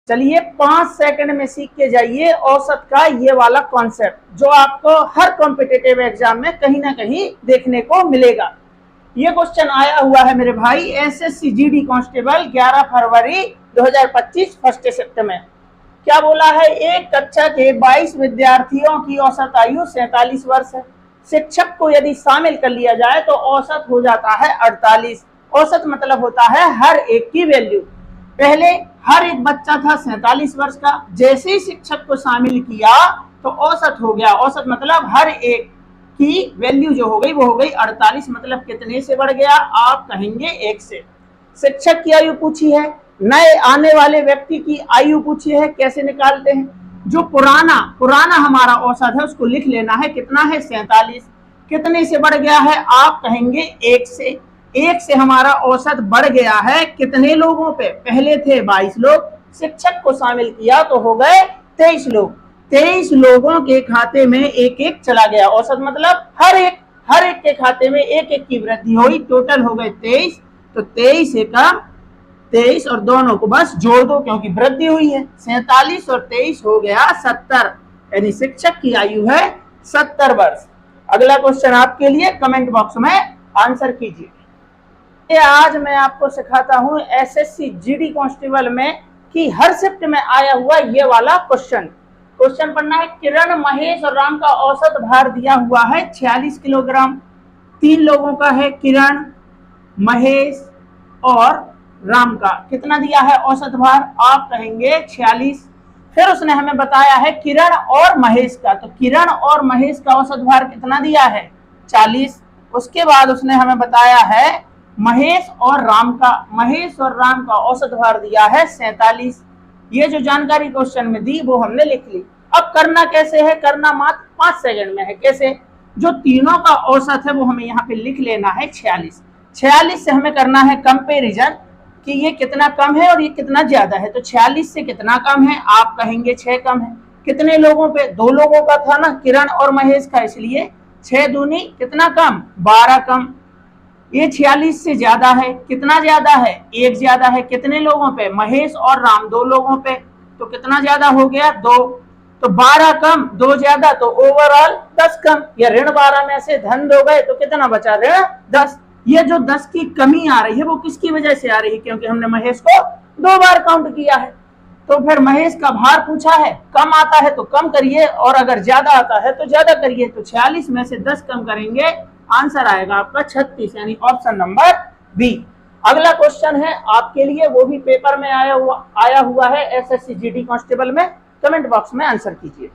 चलिए 5 सेकंड में सीख के जाइए औसत का ये वाला कॉन्सेप्ट जो आपको हर कॉम्पिटिटिव एग्जाम में कहीं ना कहीं देखने को मिलेगा। ये क्वेश्चन आया हुआ है मेरे भाई एसएससी जीडी कांस्टेबल 11 फरवरी 2025 फर्स्ट शिफ्ट में। क्या बोला है, एक कक्षा के 22 विद्यार्थियों की औसत आयु 47 वर्ष है। शिक्षक को यदि शामिल कर लिया जाए तो औसत हो जाता है 48। औसत मतलब होता है हर एक की वैल्यू। पहले हर एक बच्चा था 47 वर्ष का, जैसे ही शिक्षक को शामिल किया तो औसत हो गया। औसत मतलब हर एक की वैल्यू जो हो गई वो हो गई 48। मतलब कितने से बढ़ गया, आप कहेंगे 1 से। शिक्षक की आयु पूछी है, नए आने वाले व्यक्ति की आयु पूछी है, कैसे निकालते हैं। जो पुराना हमारा औसत है उसको लिख लेना है, कितना है 47। कितने से बढ़ गया है, आप कहेंगे 1 से। 1 से हमारा औसत बढ़ गया है कितने लोगों पे, पहले थे 22 लोग, शिक्षक को शामिल किया तो हो गए 23 लोग। 23 लोगों के खाते में एक एक चला गया। औसत मतलब हर एक के खाते में एक एक की वृद्धि हुई। टोटल हो गए 23। तो 23 एकम 23 और दोनों को बस जोड़ दो क्योंकि वृद्धि हुई है। 47 और 23 हो गया 70, यानी शिक्षक की आयु है 70 वर्ष। अगला क्वेश्चन आपके लिए, कमेंट बॉक्स में आंसर कीजिए। आज मैं आपको सिखाता हूं एसएससी जीडी कांस्टेबल में कि हर शिफ्ट में आया हुआ ये वाला क्वेश्चन पढ़ना है। किरण, महेश और राम का औसत भार दिया हुआ है 46 किलोग्राम। 3 लोगों का है, किरण, महेश और राम का कितना दिया है औसत भार, आप कहेंगे 46। फिर उसने हमें बताया है किरण और महेश का, तो किरण और महेश का औसत भार कितना दिया है 40। उसके बाद उसने हमें बताया है महेश और राम का औसत भार दिया है 47। ये जो जानकारी क्वेश्चन में दी वो हमने लिख ली। अब करना कैसे है, करना मात्र 5 सेकंड में है। कैसे, जो तीनों का औसत है वो हमें यहाँ पे लिख लेना है 46। 46 से हमें करना है कंपैरिजन कि ये कितना कम है और ये कितना ज्यादा है। तो 46 से कितना कम है, आप कहेंगे 6 कम है। कितने लोगों पे, 2 लोगों का था ना, किरण और महेश का, इसलिए 6 दूनी कितना कम, 12 कम। ये 46 से ज्यादा है, कितना ज्यादा है, 1 ज्यादा है। कितने लोगों पे, महेश और राम 2 लोगों पे, तो कितना ज्यादा हो गया 2। तो 12 कम 2 ज्यादा, तो ओवरऑल 10 कम। या ऋण 12 में से धन 2 गए तो कितना बचा, ऋण 10। ये जो 10 की कमी आ रही है वो किसकी वजह से आ रही है, क्योंकि हमने महेश को 2 बार काउंट किया है। तो फिर महेश का भार पूछा है, कम आता है तो कम करिए और अगर ज्यादा आता है तो ज्यादा करिए। तो 46 में से 10 कम करेंगे, आंसर आएगा आपका 36, यानी ऑप्शन नंबर बी। अगला क्वेश्चन है आपके लिए, वो भी पेपर में आया हुआ है एसएससी जीडी कांस्टेबल में। कमेंट बॉक्स में आंसर कीजिए।